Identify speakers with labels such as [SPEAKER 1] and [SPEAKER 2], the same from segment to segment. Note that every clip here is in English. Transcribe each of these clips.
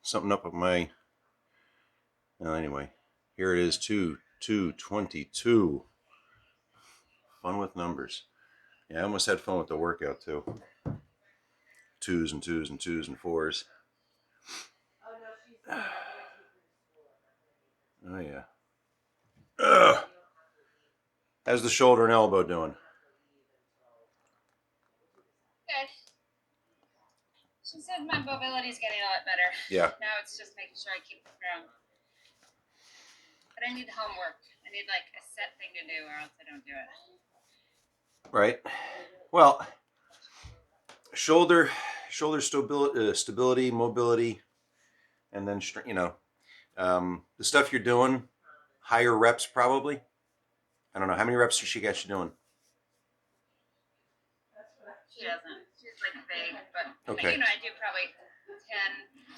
[SPEAKER 1] something up with my. Well, anyway, here it is, 222. Fun with numbers. Yeah, I almost had fun with the workout too. Twos and twos and twos and fours. Oh yeah. Ugh. How's the shoulder and elbow doing?
[SPEAKER 2] Good. She said my mobility's getting a lot better.
[SPEAKER 1] Yeah.
[SPEAKER 2] Now it's just making sure I keep the ground. But I need homework. I need like a set thing to do, or else I don't do it.
[SPEAKER 1] Right. Well, shoulder stability, mobility, and then the stuff you're doing, higher reps probably. I don't know how many reps does she got you doing.
[SPEAKER 2] She doesn't. She's like vague, but
[SPEAKER 1] okay.
[SPEAKER 2] I do probably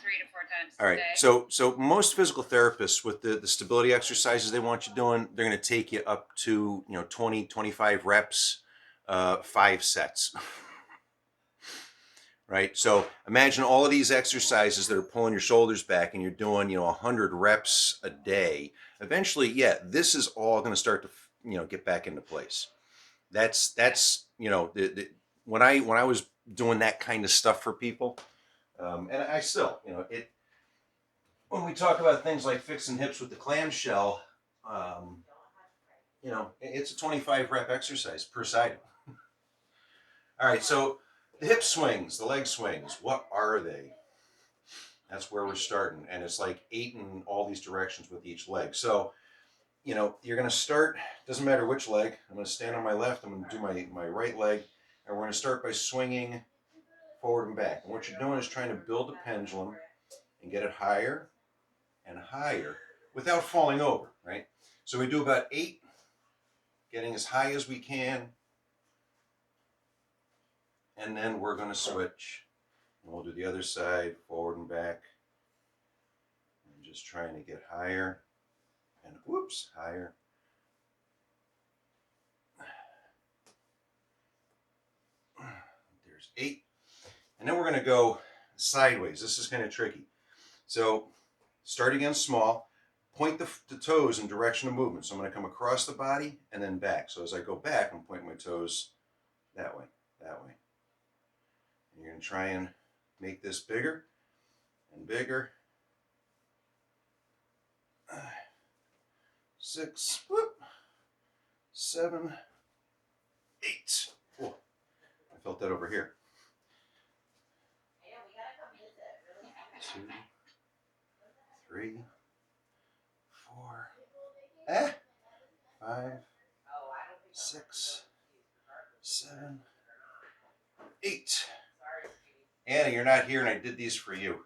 [SPEAKER 2] 3 to 4 times
[SPEAKER 1] All right.
[SPEAKER 2] a day.
[SPEAKER 1] So most physical therapists with the stability exercises they want you doing, they're going to take you up to 20, 25 reps, 5 sets. Right. So imagine all of these exercises that are pulling your shoulders back, and you're doing 100 reps a day. Eventually, yeah, this is all going to start to get back into place. That's when I was doing that kind of stuff for people, and I still when we talk about things like fixing hips with the clamshell, it's a 25 rep exercise per side. All right, so the hip swings, the leg swings, what are they? That's where we're starting, and it's like 8 in all these directions with each leg. So you're going to start, doesn't matter which leg. I'm going to stand on my left, I'm going to do my right leg, and we're going to start by swinging forward and back. And what you're doing is trying to build a pendulum and get it higher and higher without falling over, right? So we do about 8, getting as high as we can, and then we're going to switch. And we'll do the other side, forward and back, and just trying to get higher, and whoops, higher. There's 8. And then we're going to go sideways. This is kind of tricky. So start again small. Point the toes in direction of movement. So I'm going to come across the body and then back. So as I go back, I'm pointing my toes that way, that way. And you're going to try and make this bigger and bigger. 6, whoop, 7, 8. Oh, I felt that over here. 2, 3, 4, 5, 6, 7, 8. Anna, you're not here, and I did these for you.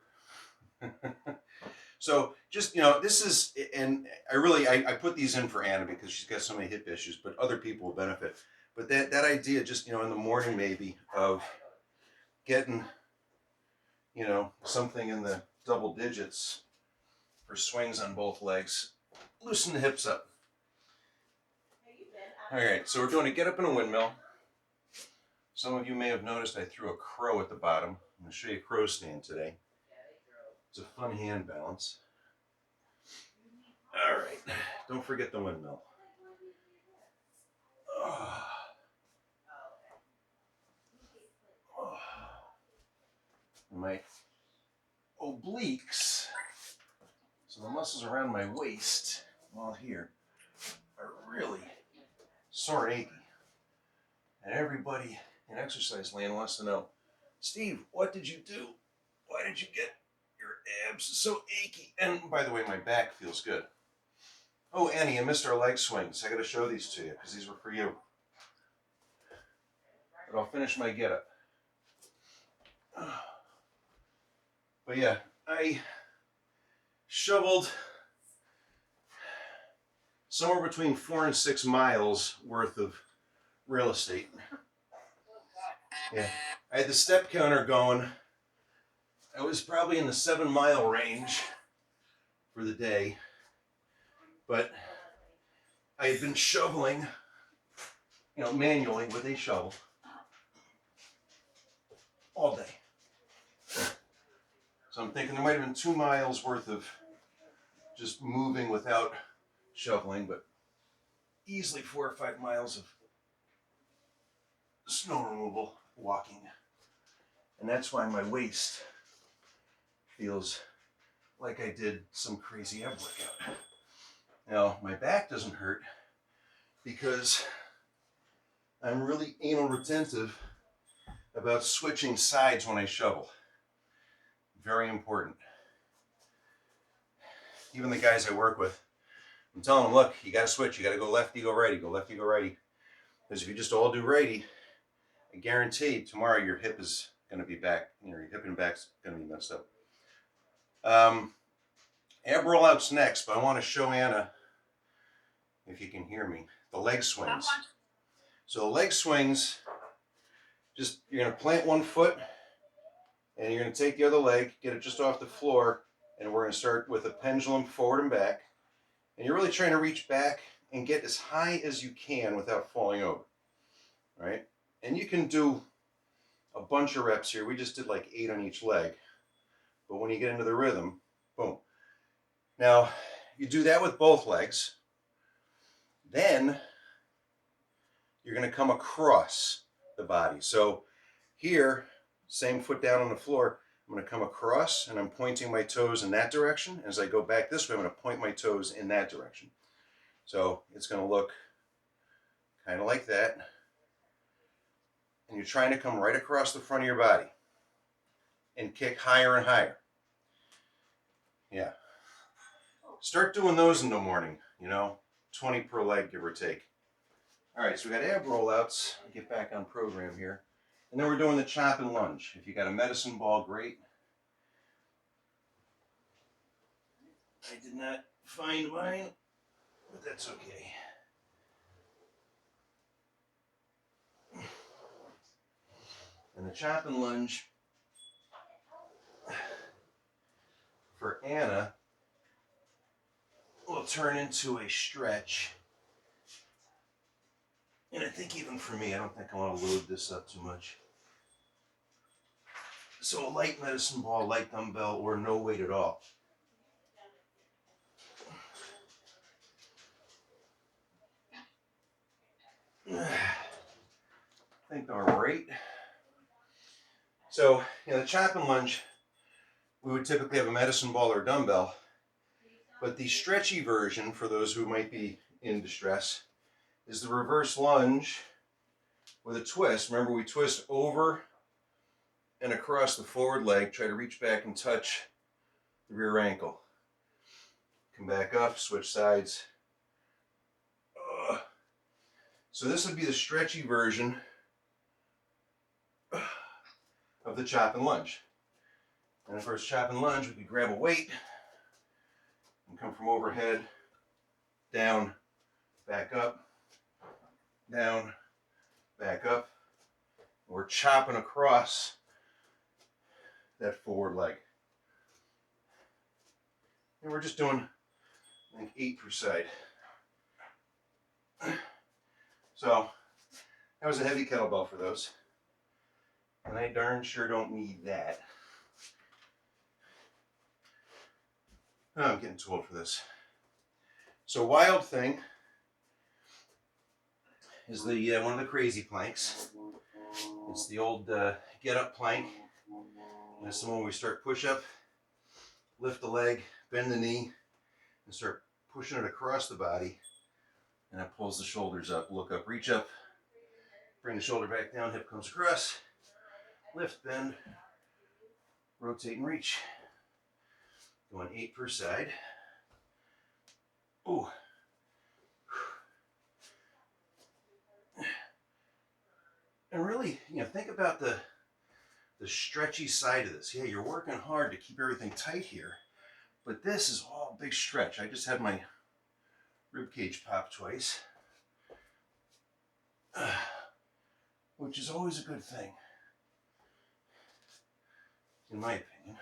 [SPEAKER 1] So just, this is, and I put these in for Anna because she's got so many hip issues, but other people will benefit. But that idea, just, in the morning maybe, of getting, something in the double digits for swings on both legs, loosen the hips up. All right, so we're doing a get up in a windmill. Some of you may have noticed I threw a crow at the bottom. I'm going to show you a crow stand today. It's a fun hand balance. All right, don't forget the windmill. My obliques, so the muscles around my waist, while here, are really sore and achy. And everybody in exercise land wants to know, Steve, what did you do? Why did you get your abs so achy? And by the way, my back feels good. Oh, Annie, I missed our leg swings. I got to show these to you because these were for you. But I'll finish my get up. But yeah, I shoveled somewhere between 4 and 6 miles worth of real estate. Yeah, I had the step counter going. I was probably in the 7-mile range for the day, but I had been shoveling, manually with a shovel all day. So I'm thinking there might have been 2 miles worth of just moving without shoveling, but easily 4 or 5 miles of snow removal walking. And that's why my waist feels like I did some crazy ab workout. Now, my back doesn't hurt because I'm really anal retentive about switching sides when I shovel. Very important. Even the guys I work with, I'm telling them, look, you got to switch. You got to go lefty, go righty, go lefty, go righty. Because if you just all do righty, I guarantee tomorrow your hip is going to be back. Your hip and back's going to be messed up. Ab rollout's next, but I want to show Anna, if you can hear me, the leg swings. So the leg swings, just you're going to plant one foot, and you're going to take the other leg, get it just off the floor, and we're going to start with a pendulum forward and back. And you're really trying to reach back and get as high as you can without falling over, right? And you can do a bunch of reps here. We just did like 8 on each leg. But when you get into the rhythm, boom. Now, you do that with both legs. Then you're going to come across the body. So here, same foot down on the floor, I'm going to come across and I'm pointing my toes in that direction. As I go back this way, I'm going to point my toes in that direction. So it's going to look kind of like that. And you're trying to come right across the front of your body and kick higher and higher. Yeah. Start doing those in the morning, 20 per leg, give or take. All right, so we got ab rollouts. I'll get back on program here. And then we're doing the chop and lunge. If you got a medicine ball, great. I did not find mine, but that's okay. And the chop and lunge for Anna will turn into a stretch. And I think even for me, I don't think I want to load this up too much. So a light medicine ball, light dumbbell, or no weight at all. I think all right. So, the chop and lunge, we would typically have a medicine ball or dumbbell. But the stretchy version, for those who might be in distress, is the reverse lunge with a twist. Remember, we twist over and across the forward leg, try to reach back and touch the rear ankle. Come back up, switch sides. So this would be the stretchy version of the chop and lunge. And of course, chop and lunge, we could grab a weight and come from overhead, down, back up, down, back up. We're chopping across that forward leg. And we're just doing, I think, 8 per side. So, that was a heavy kettlebell for those. And I darn sure don't need that. Oh, I'm getting too old for this. So wild thing is the one of the crazy planks. It's the old get up plank. And it's the one where we start push up, lift the leg, bend the knee, and start pushing it across the body. And that pulls the shoulders up, look up, reach up, bring the shoulder back down, hip comes across, lift, bend, rotate and reach. Going 8 per side. Ooh. And really, think about the stretchy side of this. Yeah, you're working hard to keep everything tight here, but this is all big stretch. I just had my rib cage pop twice, which is always a good thing, in my opinion.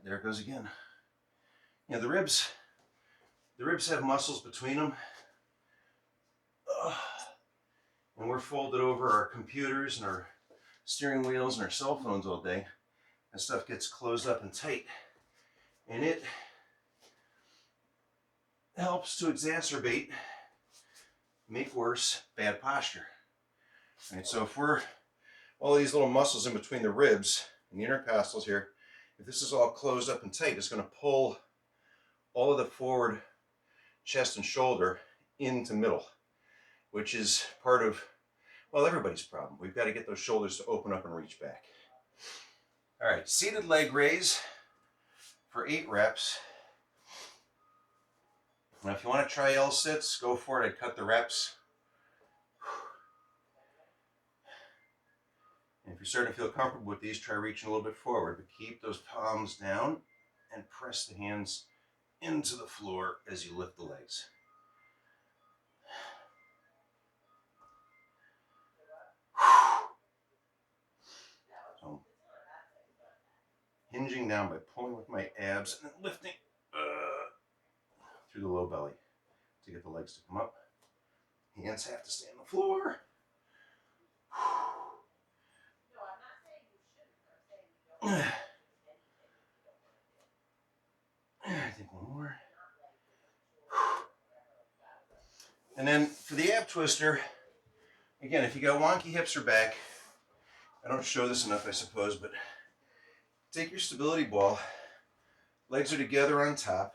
[SPEAKER 1] There it goes again. The ribs have muscles between them. And we're folded over our computers and our steering wheels and our cell phones all day. that stuff gets closed up and tight, and it helps to exacerbate, make worse, bad posture. All right, so if we're all these little muscles in between the ribs and the intercostals here, if this is all closed up and tight, it's going to pull all of the forward chest and shoulder into middle, which is part of, well, everybody's problem. We've got to get those shoulders to open up and reach back. All right, seated leg raise for 8 reps. Now, if you want to try L-sits, go for it. I'd cut the reps. And if you're starting to feel comfortable with these, try reaching a little bit forward, but keep those palms down and press the hands into the floor as you lift the legs. So, hinging down by pulling with my abs and then lifting through the low belly to get the legs to come up. Hands have to stay on the floor. I think one more. And then for the ab twister, again, if you got wonky hips or back, I don't show this enough, I suppose, but take your stability ball, legs are together on top,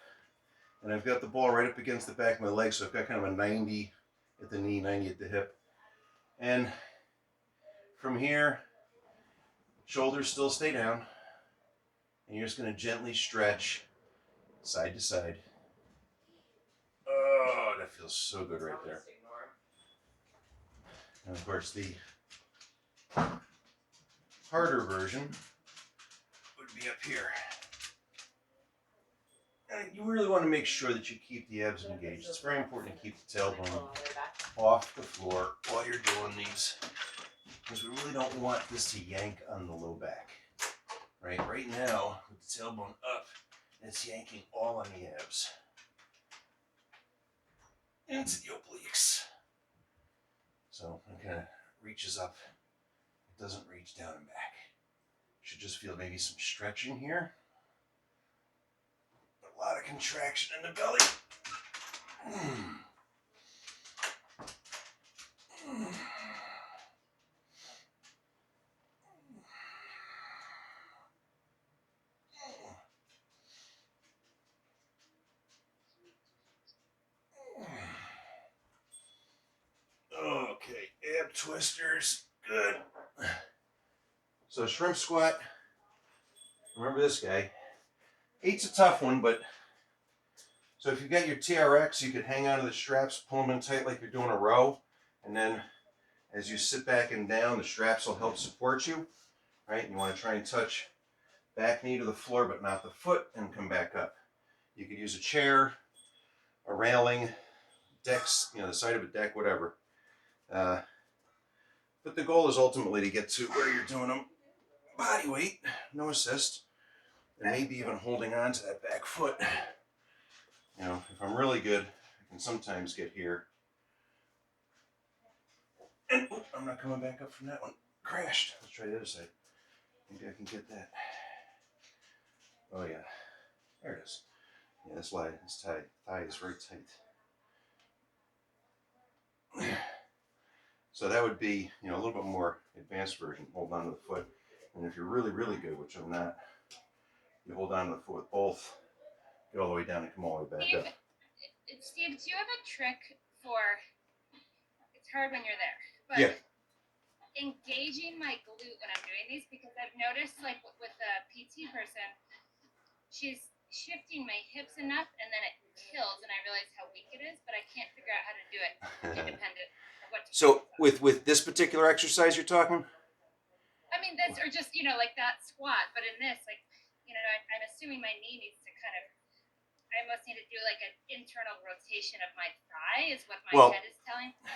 [SPEAKER 1] and I've got the ball right up against the back of my leg, so I've got kind of a 90 at the knee, 90 at the hip. And from here, shoulders still stay down, and you're just going to gently stretch side to side. Oh, that feels so good right there. And of course, the harder version would be up here. And you really want to make sure that you keep the abs engaged. It's very important to keep the tailbone off the floor while you're doing these, because we really don't want this to yank on the low back. Right now, with the tailbone up, it's yanking all on the abs into the obliques. So it kind of reaches up. It doesn't reach down and back. You should just feel maybe some stretching here. A lot of contraction in the belly. Okay, ab twisters, good. So shrimp squat, remember this guy. 8's a tough one, but so if you've got your TRX, you could hang onto the straps, pull them in tight like you're doing a row, and then as you sit back and down, the straps will help support you, right? You want to try and touch back knee to the floor, but not the foot, and come back up. You could use a chair, a railing, decks, the side of a deck, whatever. But the goal is ultimately to get to where you're doing them body weight, no assist, and maybe even holding on to that back foot. If I'm really good, I can sometimes get here. And I'm not coming back up from that one. Crashed. Let's try the other side. Maybe I can get that. Oh yeah, there it is. Yeah, this thigh is very tight. So that would be, a little bit more advanced version. Hold on to the foot. And if you're really, really good, which I'm not, you hold on to the foot with both, get all the way down and come all the way back up.
[SPEAKER 2] Steve, do you have a trick for, it's hard when you're there, but
[SPEAKER 1] yeah,
[SPEAKER 2] engaging my glute when I'm doing these? Because I've noticed, like with a PT person, she's shifting my hips enough and then it kills and I realize how weak it is, but I can't figure out how to do it independent of what to do.
[SPEAKER 1] So with this particular exercise you're talking?
[SPEAKER 2] I mean, this, or just, like that squat, but in this, like, I'm assuming my knee needs to kind of, I almost need to do like an internal rotation of my thigh is what my head is telling me.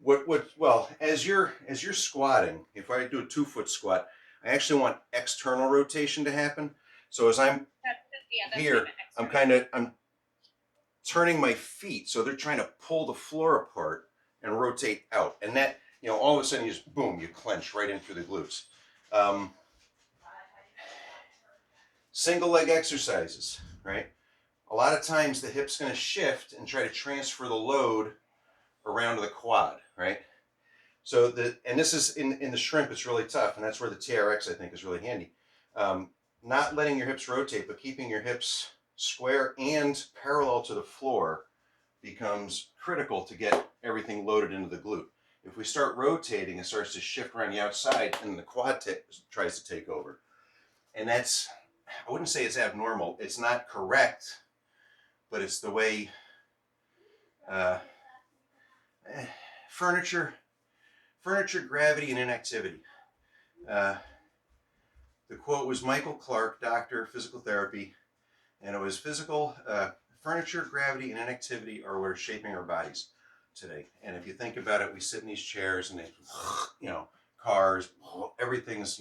[SPEAKER 2] But
[SPEAKER 1] Well, as you're squatting, if I do a 2-foot squat, I actually want external rotation to happen. So as I'm here, I'm turning my feet, so they're trying to pull the floor apart and rotate out, and that all of a sudden you just boom, you clench right in through the glutes. Single leg exercises, right? A lot of times the hip's going to shift and try to transfer the load around to the quad, right? So and this is in the shrimp, it's really tough, and that's where the TRX I think is really handy. Not letting your hips rotate, but keeping your hips square and parallel to the floor becomes critical to get everything loaded into the glute. If we start rotating, it starts to shift around the outside, and the quad tries to take over. And that's, I wouldn't say it's abnormal. It's not correct, but it's the way furniture, gravity, and inactivity. The quote was Michael Clark, doctor, physical therapy, and it was furniture, gravity, and inactivity are what are shaping our bodies today. And if you think about it, we sit in these chairs and they, cars, everything's,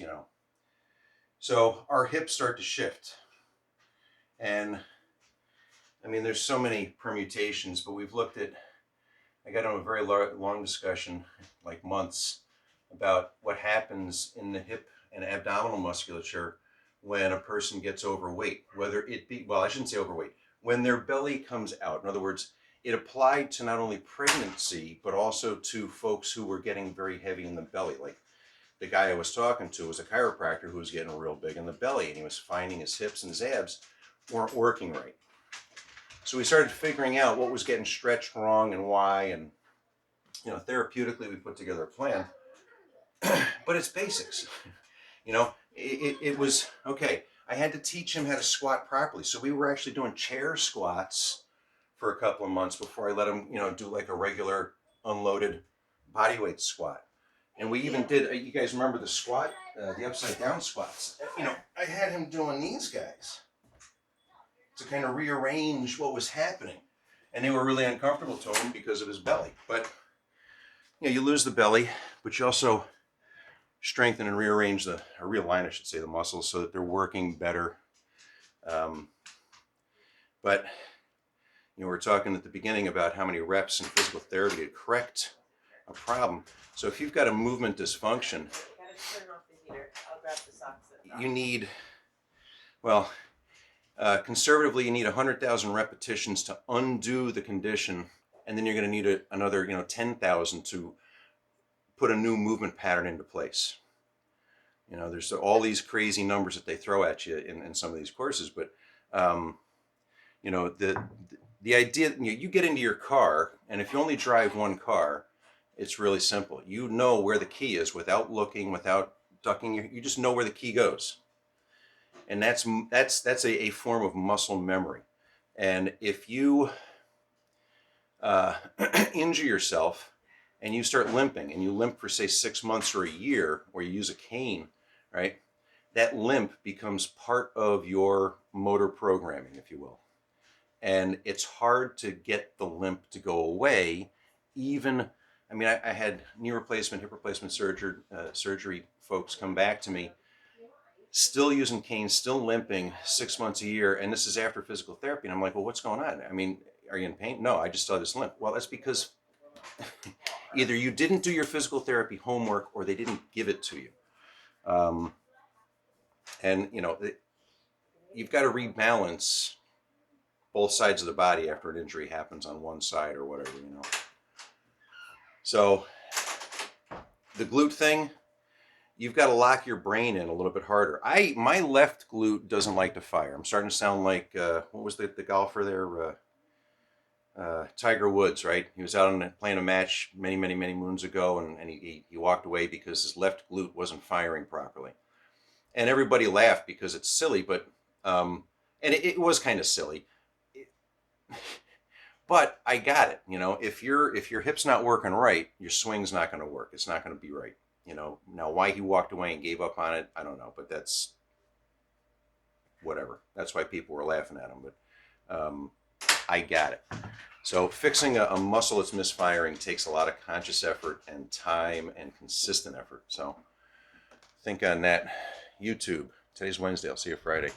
[SPEAKER 1] so our hips start to shift. And I mean, there's so many permutations, but we've looked at, I got on a very long discussion, like months, about what happens in the hip and abdominal musculature when a person gets overweight, whether it be, well, I shouldn't say overweight, when their belly comes out. In other words, it applied to not only pregnancy, but also to folks who were getting very heavy in the belly. Like the guy I was talking to was a chiropractor who was getting real big in the belly, and he was finding his hips and his abs weren't working right. So we started figuring out what was getting stretched wrong and why, and therapeutically we put together a plan. But it's basics. It was okay. I had to teach him how to squat properly. So we were actually doing chair squats for a couple of months before I let him, do like a regular unloaded bodyweight squat. And we even did, you guys remember the squat, the upside down squats. I had him doing these guys to kind of rearrange what was happening. And they were really uncomfortable to him because of his belly. But, you lose the belly, but you also strengthen and rearrange realign, I should say, the muscles so that they're working better. But we're talking at the beginning about how many reps in physical therapy to correct a problem. So if you've got a movement dysfunction, you need, conservatively, you need 100,000 repetitions to undo the condition, and then you're going to need another, 10,000 to put a new movement pattern into place. There's all these crazy numbers that they throw at you in some of these courses, but the idea, you get into your car, and if you only drive one car, it's really simple. You know where the key is without looking, without ducking. You just know where the key goes, and that's a form of muscle memory. And if you injure yourself and you start limping, and you limp for say 6 months or a year, or you use a cane, right? That limp becomes part of your motor programming, if you will. And it's hard to get the limp to go away. I had knee replacement, hip replacement surgery folks come back to me, still using canes, still limping 6 months a year. And this is after physical therapy. And I'm like, well, what's going on? Are you in pain? No, I just saw this limp. Well, that's because either you didn't do your physical therapy homework or they didn't give it to you. You've got to rebalance both sides of the body after an injury happens on one side or whatever, So the glute thing, you've got to lock your brain in a little bit harder. My left glute doesn't like to fire. I'm starting to sound like, what was the golfer there? Tiger Woods, right? He was out playing a match many, many, many moons ago, and he walked away because his left glute wasn't firing properly. And everybody laughed because it's silly, but and it was kind of silly. But I got it. If your hip's not working right, your swing's not going to work. It's not going to be right. Now why he walked away and gave up on it, I don't know, but that's whatever. That's why people were laughing at him. But I got it. So fixing a muscle that's misfiring takes a lot of conscious effort and time and consistent effort. So think on that. YouTube. Today's Wednesday. I'll see you Friday.